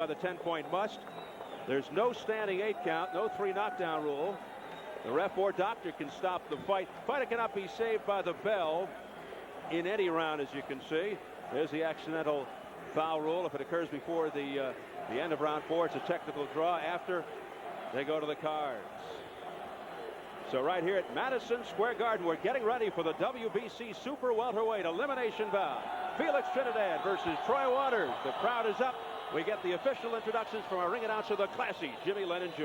By the 10-point must. There's no standing 8 count, no 3 knockdown rule. The ref or doctor can stop the fight. Fighter cannot be saved by the bell in any round, as you can see. There's the accidental foul rule. If it occurs before the end of round 4, it's a technical draw. After, they go to the cards. So right here at Madison Square Garden, we're getting ready for the WBC Super Welterweight elimination bout. Felix Trinidad versus Troy Waters. The crowd is up. We get the official introductions from our ring announcer, the classy Jimmy Lennon Jr.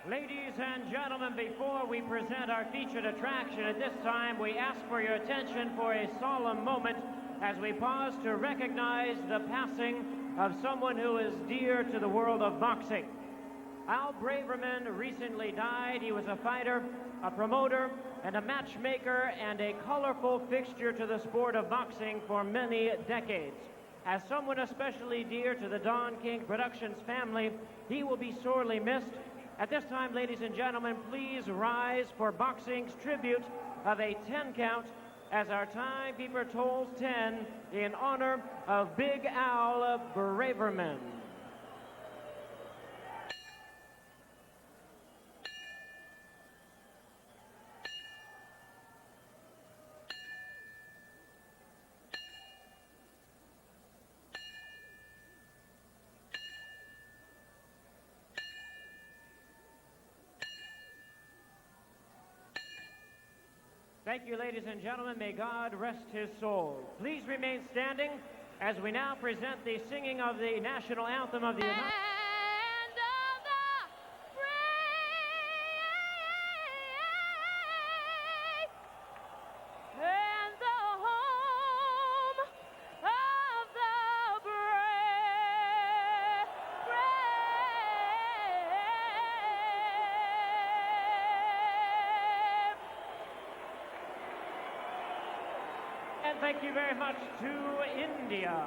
Ladies and gentlemen, before we present our featured attraction, at this time we ask for your attention for a solemn moment as we pause to recognize the passing of someone who is dear to the world of boxing. Al Braverman recently died. He was a fighter, a promoter, and a matchmaker, and a colorful fixture to the sport of boxing for many decades. As someone especially dear to the Don King Productions family, he will be sorely missed. At this time, ladies and gentlemen, please rise for boxing's tribute of a 10 count as our timekeeper tolls 10 in honor of Big Al Braverman. Thank you, ladies and gentlemen. May God rest his soul. Please remain standing as we now present the singing of the national anthem of the United States. And thank you very much to India.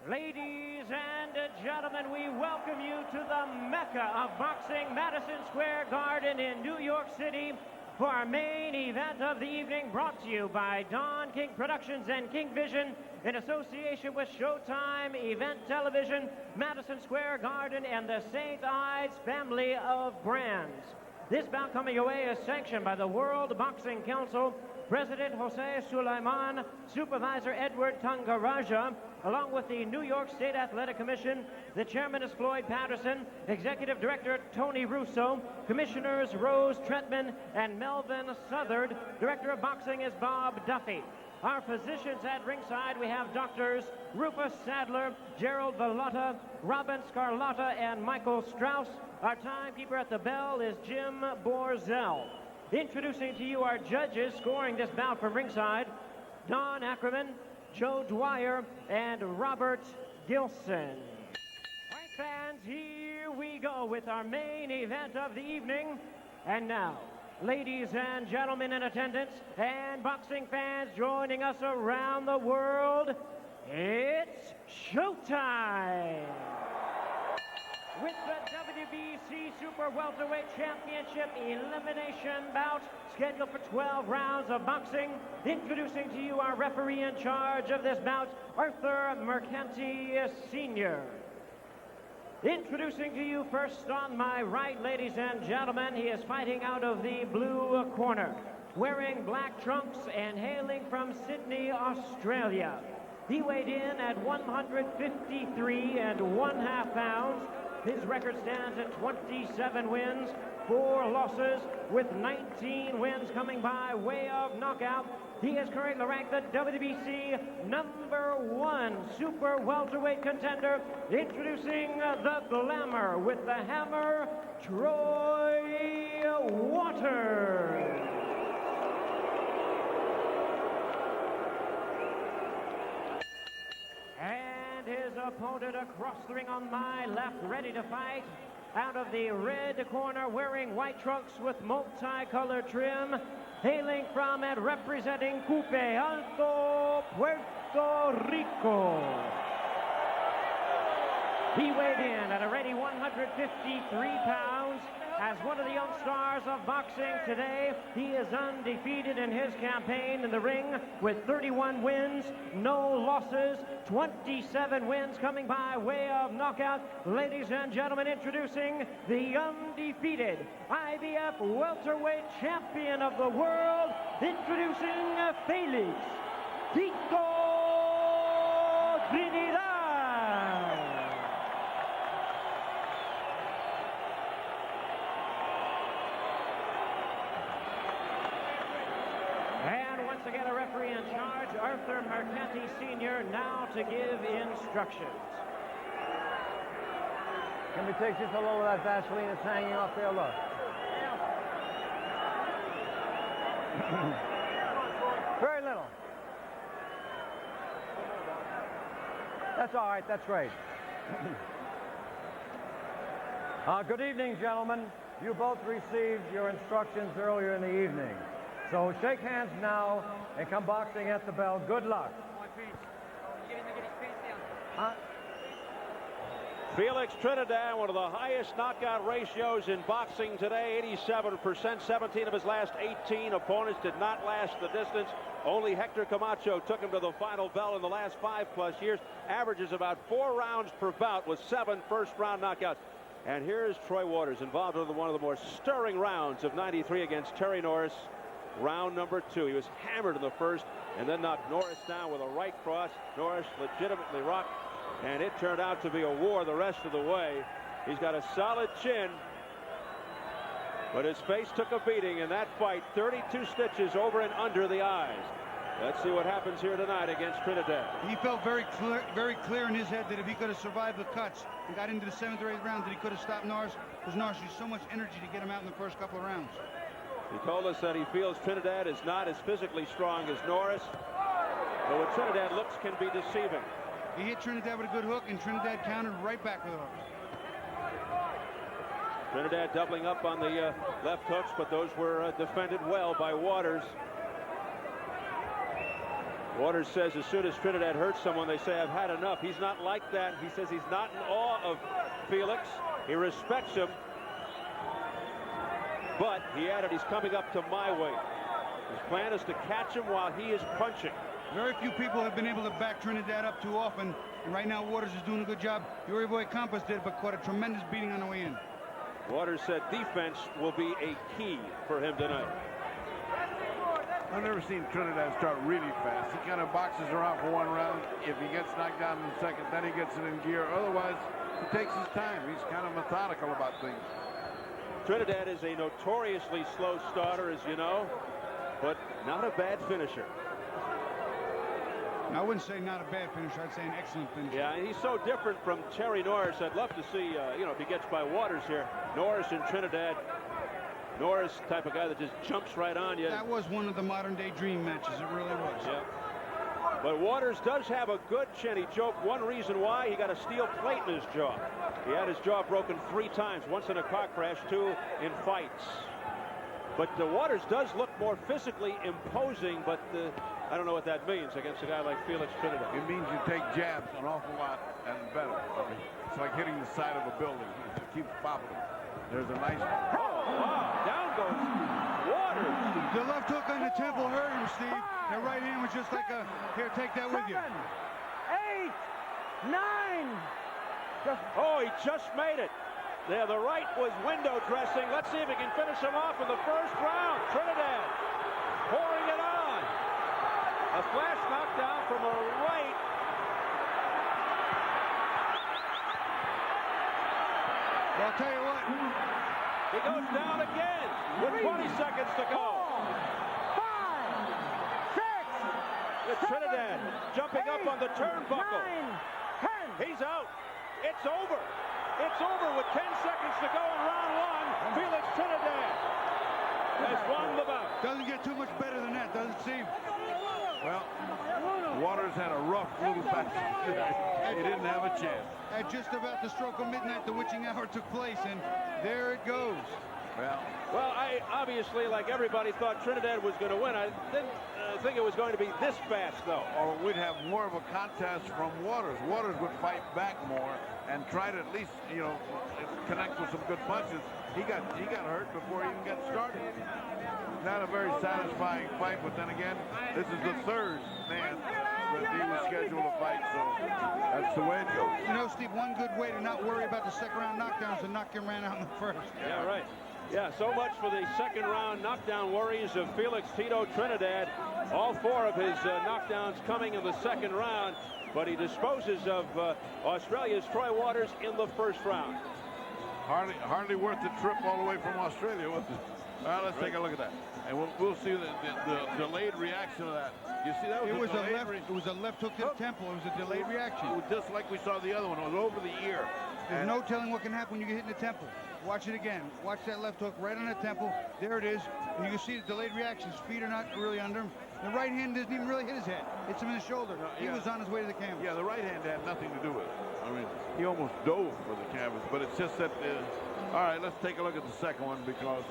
Ladies and gentlemen, we welcome you to the Mecca of boxing, Madison Square Garden in New York City, for our main event of the evening, brought to you by Don King Productions and King Vision in association with Showtime Event Television, Madison Square Garden, and the St. Ides family of brands. This bout coming your way is sanctioned by the World Boxing Council, President Jose Sulaiman, Supervisor Edward Tangaraja, along with the New York State Athletic Commission. The chairman is Floyd Patterson, Executive Director Tony Russo, Commissioners Rose Tretman and Melvin Southard. Director of Boxing is Bob Duffy. Our physicians at ringside, we have doctors Rufus Sadler, Gerald Vallota, Robin Scarlotta, and Michael Strauss. Our timekeeper at the bell is Jim Borzell. Introducing to you our judges scoring this bout from ringside, Don Ackerman, Joe Dwyer, and Robert Gilson. All right, fans, here we go with our main event of the evening. And now, ladies and gentlemen in attendance and boxing fans joining us around the world, it's showtime! With the WBC Super Welterweight Championship elimination bout scheduled for 12 rounds of boxing, introducing to you our referee in charge of this bout, Arthur Mercanti Sr. Introducing to you first on my right, ladies and gentlemen, he is fighting out of the blue corner, wearing black trunks and hailing from Sydney, Australia. He weighed in at 153 1/2 pounds. His record stands at 27 wins, 4 losses, with 19 wins coming by way of knockout. He is currently ranked the WBC #1 Super Welterweight contender, introducing the Glamour with the hammer, Troy Waters. And his opponent across the ring on my left, ready to fight. Out of the red corner, wearing white trunks with multicolored trim, hailing from and representing Cupe Alto, Puerto Rico. He weighed in at a ready 153 pounds. as one of the young stars of boxing today. He is undefeated in his campaign in the ring with 31 wins, no losses, 27 wins coming by way of knockout. Ladies and gentlemen, introducing the undefeated IBF Welterweight Champion of the world, introducing Felix, Tito, Trinidad. And once again, a referee in charge, Arthur Mercanti Sr., now to give instructions. Can we take just a little of that Vaseline that's hanging off there? Look. Very little. That's all right. That's great. Good evening, gentlemen. You both received your instructions earlier in the evening. So shake hands now and come boxing at the bell. Good luck. Felix Trinidad, one of the highest knockout ratios in boxing today, 87%. 17 of his last 18 opponents did not last the distance. Only Hector Camacho took him to the final bell in the last 5+ years. Averages about 4 rounds per bout with 7 first-round knockouts. And here's Troy Waters involved in one of the more stirring rounds of '93 against Terry Norris. Round number 2. He was hammered in the first and then knocked Norris down with a right cross. Norris legitimately rocked, and it turned out to be a war the rest of the way. He's got a solid chin, but his face took a beating in that fight. 32 stitches over and under the eyes. Let's see what happens here tonight against Trinidad. He felt very clear in his head that if he could have survived the cuts and got into the 7th or 8th round, that he could have stopped Norris, because Norris used so much energy to get him out in the first couple of rounds. He told us that he feels Trinidad is not as physically strong as Norris, but what Trinidad looks can be deceiving. He hit Trinidad with a good hook, and Trinidad countered right back with a hook. Trinidad doubling up on the left hooks, but those were defended well by Waters. Waters says as soon as Trinidad hurts someone, they say, "I've had enough." He's not like that. He says he's not in awe of Felix. He respects him. But he added, he's coming up to my weight. His plan is to catch him while he is punching. Very few people have been able to back Trinidad up too often, and right now Waters is doing a good job. Yuri Boy Campos did, but caught a tremendous beating on the way in. Waters said defense will be a key for him tonight. I've never seen Trinidad start really fast. He kind of boxes around for 1 round. If he gets knocked down in the second, then he gets it in gear. Otherwise, he takes his time. He's kind of methodical about things. Trinidad is a notoriously slow starter, as you know, but not a bad finisher. I wouldn't say not a bad finisher. I'd say an excellent finisher. Yeah, and he's so different from Terry Norris. I'd love to see, if he gets by Waters here. Norris and Trinidad. Norris, type of guy that just jumps right on you. That was one of the modern-day dream matches. It really was. Yeah. But Waters does have a good chin. He joked one reason why he got a steel plate in his jaw. He had his jaw broken 3 times, once in a car crash, 2 in fights. But Waters does look more physically imposing, but I don't know what that means against a guy like Felix Trinidad. It means you take jabs an awful lot and better. I mean, it's like hitting the side of a building. You keep popping. There's a nice... Oh, wow. Down goes Waters. The left hook on the temple hurt him, Steve. The right hand was just like a, here, take that with you. 7, 8, 9. Oh, he just made it. There, the right was window dressing. Let's see if he can finish him off in the first round. Trinidad pouring it on. A flash knockdown from a right. Well, I'll tell you what. He goes down again with 20 seconds to go. 5, 6, It's Trinidad jumping up on the turnbuckle. 9, 10. He's out. It's over. It's over with 10 seconds to go in round 1. Felix Trinidad has won the bout. Doesn't get too much better than that, does it, Steve? Well, Waters had a rough little batch today. He didn't have a chance. At just about the stroke of midnight, the witching hour took place, and there it goes. Well, I obviously, like everybody, thought Trinidad was going to win. I didn't think it was going to be this fast, though. Or we'd have more of a contest from Waters. Waters would fight back more and try to at least, you know, connect with some good punches. He got hurt before he even got started. Not a very satisfying fight, but then again, this is the third man that he was scheduled to fight, so that's the way it goes. You know, Steve, one good way to not worry about the second round knockdowns and knock him ran out in the first. Yeah, right. Yeah, so much for the second round knockdown worries of Felix Tito Trinidad. All four of his knockdowns coming in the second round, but he disposes of Australia's Troy Waters in the first round. Hardly worth the trip all the way from Australia, was it? All right, let's take a look at that. And we'll see the delayed reaction of that. You see, that was it was a left hook to the temple. It was a delayed reaction. Just like we saw the other one. It was over the ear. There's no telling what can happen when you get hit in the temple. Watch it again. Watch that left hook right on the temple. There it is. And you can see the delayed reaction. His feet are not really under him. The right hand doesn't even really hit his head. Hits him in the shoulder. No, yeah. He was on his way to the canvas. Yeah, the right hand had nothing to do with it. I mean, he almost dove for the canvas. But it's just that... all right, let's take a look at the second one because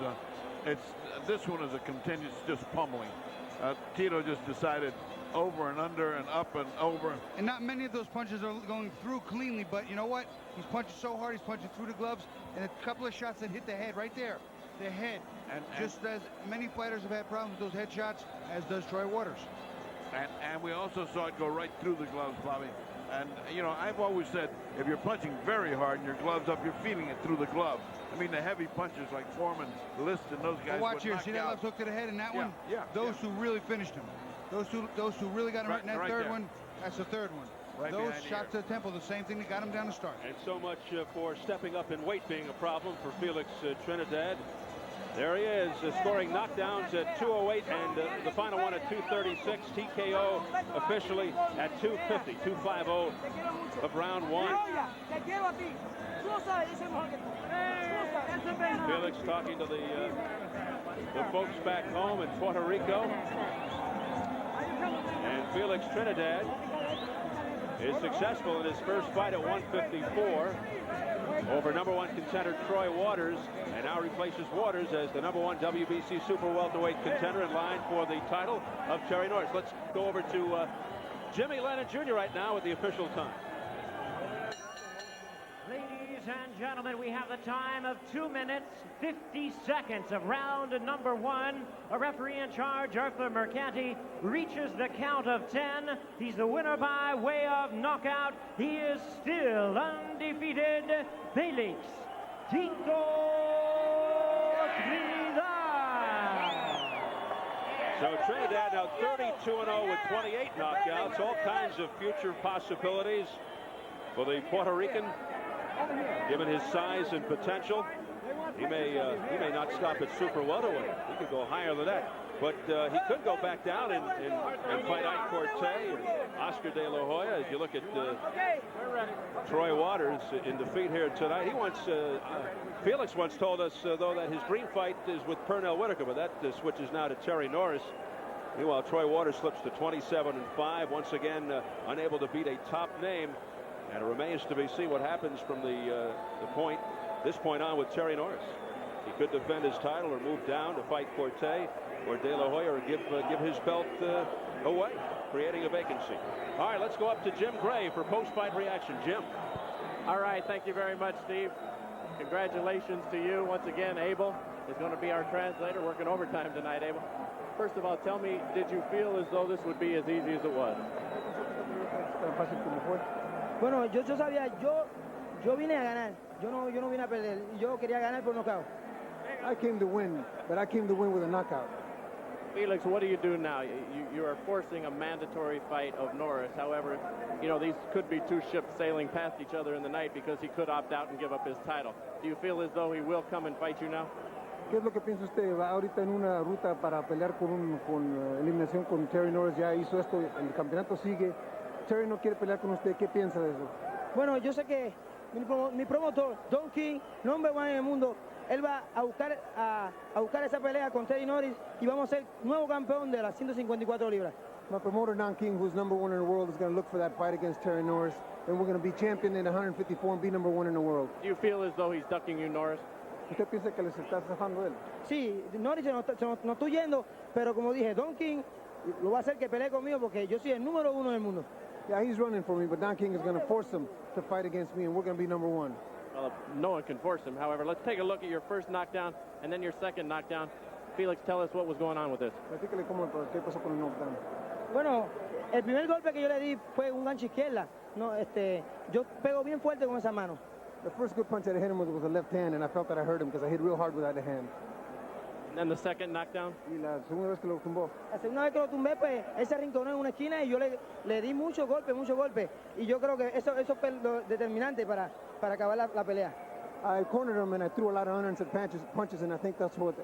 this one is a continuous just pummeling. Tito just decided over and under and up and over. And not many of those punches are going through cleanly, but you know what? He's punching so hard, he's punching through the gloves, and a couple of shots that hit the head right there. The head. And just as many fighters have had problems with those head shots, as does Troy Waters. And we also saw it go right through the gloves, Bobby. And, you know, I've always said, if you're punching very hard and your gloves up, you're feeling it through the glove. I mean, the heavy punchers like Foreman, List, and those guys. Well, watch here. See that left hook to the head in that one? Yeah. Those two really finished him. Those two really got him right in that third one. That's the third one. Right, those shots to the temple, the same thing that got him down to start. And so much for stepping up in weight being a problem for Felix Trinidad. There he is, scoring knockdowns at 208 and the final one at 236. TKO officially at 250, 250 of round one. Felix talking to the folks back home in Puerto Rico. And Felix Trinidad is successful in his first fight at 154 over #1 contender Troy Waters, and now replaces Waters as the #1 WBC Super Welterweight contender in line for the title of Terry Norris. Let's go over to Jimmy Lennon Jr. right now with the official time. Ladies and gentlemen, we have the time of 2 minutes, 50 seconds of round number one. A referee in charge, Arthur Mercanti, reaches the count of 10. He's the winner by way of knockout. He is still undefeated, Felix Tito Trinidad. So Trinidad now 32-0 with 28 knockouts. All kinds of future possibilities for the Puerto Rican. Given his size and potential, he may not stop at super welterweight. He could go higher than that, but he could go back down and fight Ike Corte and Oscar De La Hoya. As you look at Troy Waters in defeat here tonight, he once Felix once told us though that his dream fight is with Pernell Whitaker, but that switches now to Terry Norris. Meanwhile, Troy Waters slips to 27-5, once again unable to beat a top name. And it remains to be seen what happens from this point on with Terry Norris. He could defend his title or move down to fight Corte or De La Hoya or give his belt away, creating a vacancy. All right, let's go up to Jim Gray for post-fight reaction. Jim. All right, thank you very much, Steve. Congratulations to you once again. Abel is going to be our translator, working overtime tonight. Abel, first of all, tell me, did you feel as though this would be as easy as it was? Bueno, yo sabía, yo vine a ganar. Yo no vine a perder. Yo quería ganar por nocaut. I came to win, but I came to win with a knockout. Felix, what do you do now? You are forcing a mandatory fight of Norris. However, you know, these could be two ships sailing past each other in the night because he could opt out and give up his title. Do you feel as though he will come and fight you now? ¿Qué es lo que piensa usted? Va ahorita en una ruta para pelear con eliminación con Terry Norris. Ya hizo esto, el campeonato sigue. Terry no quiere pelear con usted. ¿Qué piensa de eso? Bueno, yo sé que mi promotor, Don King, #1 en el mundo, él va a buscar esa pelea con Terry Norris y vamos a ser nuevo campeón de las 154 libras. My promoter, Don King, who's #1 in the world, is going to look for that fight against Terry Norris, and we're going to be champion in 154 and be #1 in the world. Do you feel as though he's ducking you, Norris? ¿Usted piensa que les está zafando él? Sí, Norris no estoy yendo, pero como dije, Don King lo va a hacer que pelee conmigo porque yo soy el número 1 del mundo. Yeah, he's running for me, but Don King is going to force him to fight against me, and we're going to be number 1. Well, no one can force him. However, let's take a look at your first knockdown and then your second knockdown. Felix, tell us what was going on with this. Platícale qué pasó con el knockdown. Bueno, el primer golpe que yo le di fue un gancho izquierda. No, yo pego bien fuerte con esa mano. The first good punch that I hit him with was a left hand, and I felt that I hurt him because I hit real hard with that hand. And the second knockdown? Y la segunda vez que lo tumbó. La segunda vez que lo tumbé, pues, él se arrinconó en una esquina y yo le di muchos golpes. Y yo creo que eso fue lo determinante para acabar la pelea. I cornered him and I threw a lot of unanswered punches, and I think that's what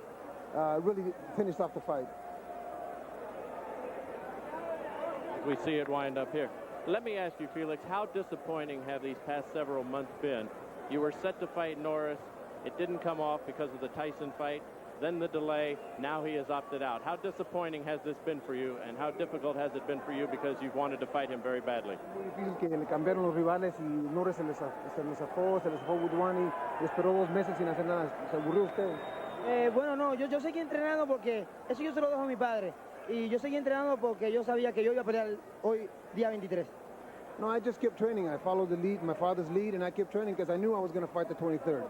really finished off the fight. We see it wind up here. Let me ask you, Felix, how disappointing have these past several months been? You were set to fight Norris. It didn't come off because of the Tyson fight. Then the delay. Now he has opted out. How disappointing has this been for you, and how difficult has it been for you because you've wanted to fight him very badly? Muy difícil que le cambiaron los rivales y Norris se le zafó Woodwani, esperó 2 meses sin hacer nada. ¿Se aburrió usted? Bueno, no, yo seguí entrenando porque eso yo se lo dejo a mi padre. Y yo seguí entrenando porque yo sabía que yo iba a pelear hoy, día 23. No, I just kept training. I followed the lead, my father's lead, and I kept training because I knew I was going to fight the 23rd.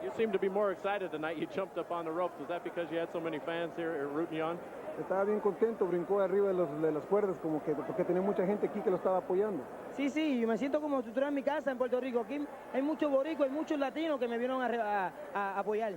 You seem to be more excited tonight. You jumped up on the ropes. Was that because you had so many fans here rooting you on? Estaba bien contento, brincó arriba de las cuerdas como que porque tenía mucha gente aquí que lo estaba apoyando. Sí, me siento como si estuviera en mi casa en Puerto Rico. Aquí hay muchos boricos, hay muchos latinos que me vieron a apoyar.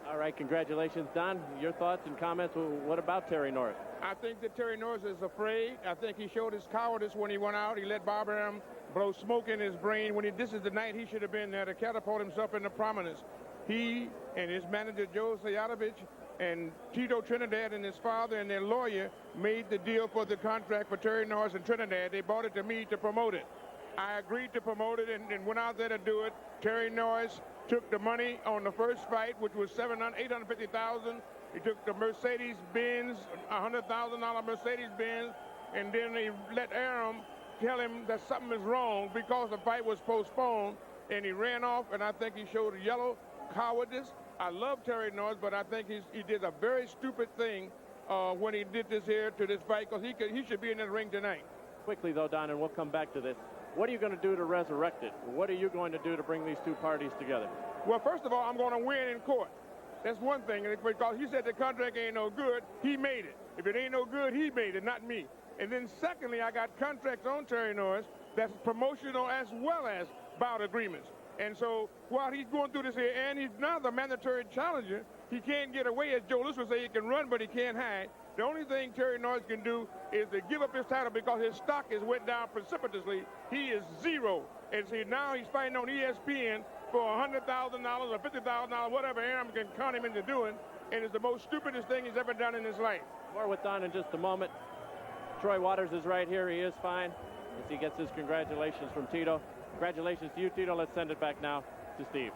All right, congratulations, Don. Your thoughts and comments. What about Terry Norris? I think that Terry Norris is afraid. I think he showed his cowardice when he went out. He let Bob Arum blow smoke in his brain. This is the night he should have been there to catapult himself into prominence. He and his manager, Joe Sayadovich, and Tito Trinidad and his father and their lawyer made the deal for the contract for Terry Norris in Trinidad. They brought it to me to promote it. I agreed to promote it and went out there to do it. Terry Norris took the money on the first fight, which was $850,000. He took the Mercedes-Benz, $100,000 Mercedes-Benz, and then he let Arum tell him that something is wrong because the fight was postponed, and he ran off, and I think he showed yellow cowardice. I love Terry Norris, but I think he did a very stupid thing when he did this here to this fight, because he should be in the ring tonight. Quickly, though, Don, and we'll come back to this. What are you going to do to resurrect it? What are you going to do to bring these two parties together? Well, first of all, I'm going to win in court. That's one thing, because he said the contract ain't no good. He made it. If it ain't no good, he made it, not me. And then secondly, I got contracts on Terry Norris that's promotional as well as bout agreements. And so while he's going through this here, and he's now the mandatory challenger, he can't get away. As Joe Lewis would say, he can run, but he can't hide. The only thing Terry Norris can do is to give up his title because his stock has went down precipitously. He is zero. And see, now he's fighting on ESPN for $100,000 or $50,000, whatever Arum can con him into doing. And it's the most stupidest thing he's ever done in his life. More with Don in just a moment. Troy Waters is right here. He is fine as he gets his congratulations from Tito. Congratulations to you, Tito. Let's send it back now to Steve.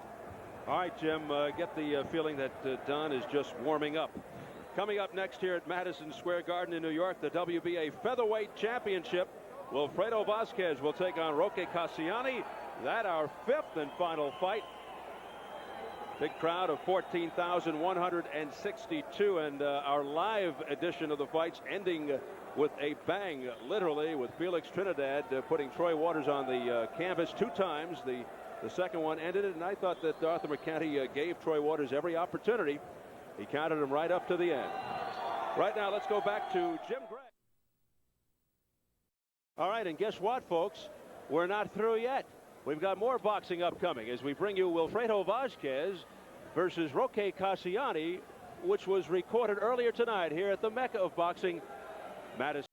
All right, Jim, get the feeling that Don is just warming up. Coming up next here at Madison Square Garden in New York, the WBA Featherweight Championship. Wilfredo Vazquez will take on Roque Cassiani. That our 5th and final fight. Big crowd of 14,162, and our live edition of the fights ending with a bang, literally, with Felix Trinidad putting Troy Waters on the canvas 2 times. The second one ended it, and I thought that Arthur McCanty gave Troy Waters every opportunity. He counted him right up to the end. Right now, let's go back to Jim Gregg. All right, and guess what, folks? We're not through yet. We've got more boxing upcoming as we bring you Wilfredo Vazquez versus Roque Cassiani, which was recorded earlier tonight here at the Mecca of Boxing, Madison.